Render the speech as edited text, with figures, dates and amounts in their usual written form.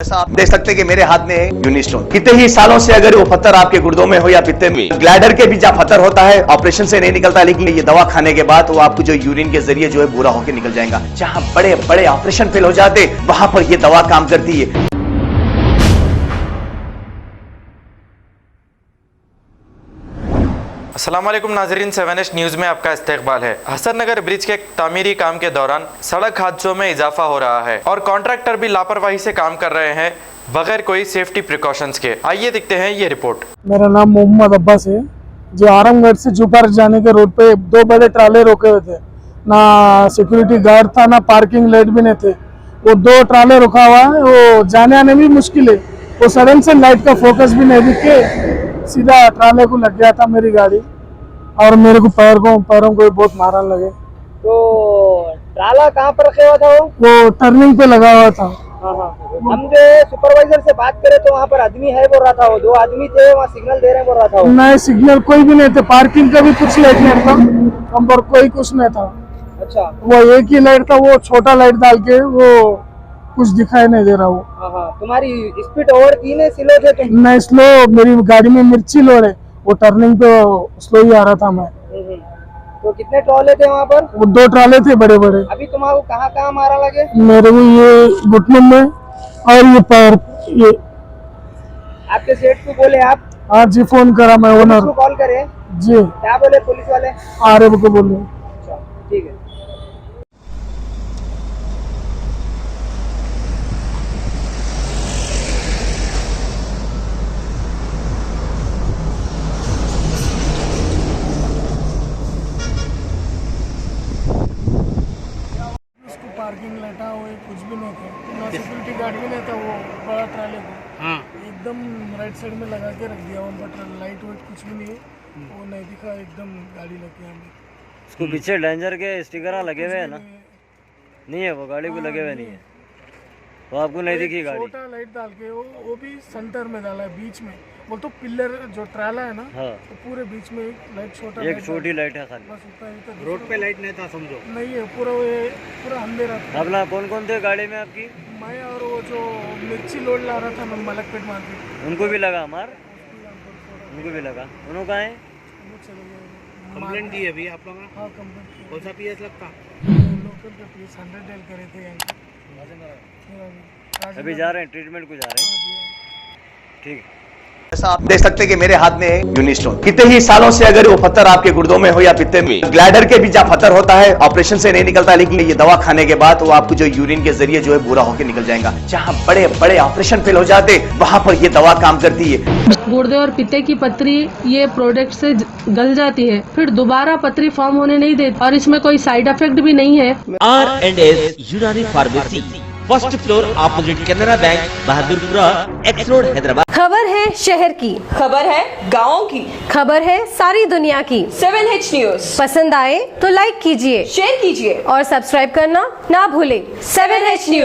जैसा आप देख सकते हैं कि मेरे हाथ में है यूनिस्टोन। कितने ही सालों से अगर वो पत्थर आपके गुर्दों में हो या पित्ते में, ग्लैडर के भी जहाँ पत्थर होता है ऑपरेशन से नहीं निकलता, लेकिन ये दवा खाने के बाद वो आपको जो यूरिन के जरिए जो है पूरा होकर निकल जाएगा। जहाँ बड़े बड़े ऑपरेशन फेल हो जाते वहां पर ये दवा काम करती है। अस्सलामुअलैकुम नाज़रीन, 7H न्यूज़ में आपका इस्तकबाल है। हसननगर ब्रिज के तामीरी काम के दौरान सड़क हादसों में इजाफा हो रहा है और कॉन्ट्रैक्टर भी लापरवाही से काम कर रहे हैं बगैर कोई सेफ्टी प्रिकॉशंस के। आइए देखते हैं ये रिपोर्ट। मेरा नाम मोहम्मद अब्बास है। जो आरामगढ़ से जुपार जाने के रोड पे दो बड़े ट्राले रोके हुए थे, ना सिक्योरिटी गार्ड था ना पार्किंग लाइट भी नहीं थे। वो दो ट्राले रुका हुआ है, वो जाने आने भी मुश्किल है। वो सडन से लाइट का फोकस भी नहीं दिख के सीधा ट्राले को लग गया था मेरी गाड़ी, और मेरे को पैरों को बहुत मारने लगे। तो ट्राला कहाँ पर रखे हुआ था वो टर्निंग पे लगा हुआ था। हम जो सुपरवाइजर से बात करें तो वहाँ पर आदमी है बोल रहा था, वो दो आदमी थे वहाँ सिग्नल दे रहे हैं बोल रहा था। नहीं, सिग्नल कोई भी नहीं थे, पार्किंग का भी कुछ लाइट नहीं था, हम पर कोई कुछ नहीं था। अच्छा, वो एक ही लाइट था, वो छोटा लाइट डाल के वो कुछ दिखाई नहीं दे रहा। वो तुम्हारी स्पीड ओवर की नहीं, स्लो थे तुम? नहीं, स्लो, मेरी गाड़ी में मिर्ची लोड है, वो टर्निंग पे स्लो ही आ रहा था मैं। तो कितने ट्रॉले थे वहाँ पर? वो दो ट्राले थे बड़े बड़े। अभी तुम्हारा कहाँ कहाँ मारा लगे? मेरे को ये घुटनों में और ये पैर। ये आपके सेठ को बोले आप? हाँ जी, फोन करा मैं ओनर को कॉल करे जी। क्या बोले पुलिस वाले? आरएफ को बोले। ठीक है। पार्किंग लाइट वो कुछ भी नहीं था, ना सिक्योरिटी गार्ड भी नहीं था। वो बड़ा ट्राले को एकदम राइट साइड में लगा के रख दिया, वहाँ पर लाइट वाइट कुछ भी नहीं है। वो नहीं दिखा, एकदम गाड़ी लग गया हमें। उसको पीछे डेंजर के स्टिकर लगे हुए हैं ना? नहीं है, वो गाड़ी को लगे हुए नहीं है, वो आपको नहीं दिखी गाड़ी। छोटा लाइट डाल के वो भी सेंटर में डाला है, बीच में। वो तो पिलर जो ट्राला है ना, हाँ, तो पूरे बीच में एक लाइट, छोटा एक छोटी लाइट है खाली। बस उतना ही था। रोड पे लाइट नहीं था समझो? नहीं है, पूरा अंधेरा था। अपना कौन कौन थे गाड़ी में आपकी? मैं और वो जो मिर्ची लोड ला रहा था ना मलकपेट मार्केट, उनको भी लगा मार? उनको भी लगा? उन्होंने कहाँ है? वो चले गए। कंप्लेंट दी है अभी आप लोगों ने? हाँ, कंप्लेंट। कौन सा पीएस लगता? लोकल का पीस 100 डेल करे थे यहाँ। अभी जा रहे हैं, ट्रीटमेंट को जा रहे हैं। ठीक है। जैसा आप देख सकते हैं कि मेरे हाथ में है यूनिस्टोन। कितने ही सालों से अगर वो पत्थर आपके गुर्दों में हो या पित्ते में, ग्लैडर के भी जहाँ पत्थर होता है ऑपरेशन से नहीं निकलता, लेकिन ये दवा खाने के बाद वो आपको जो यूरिन के जरिए जो है पूरा होकर निकल जाएगा। जहाँ बड़े बड़े ऑपरेशन फेल हो जाते वहां पर ये दवा काम करती है। गुर्दे और पित्ते की पथरी ये प्रोडक्ट से गल जाती है, फिर दोबारा पथरी फॉर्म होने नहीं देती, और इसमें कोई साइड इफेक्ट भी नहीं है। R&S यूनानी pharmacy, first floor opposite Canara bank, Bahadurpura, x road, Hyderabad. खबर है शहर की, खबर है गाँव की, खबर है सारी दुनिया की। 7H न्यूज पसंद आए तो लाइक कीजिए, शेयर कीजिए और सब्सक्राइब करना ना भूलें। 7H news.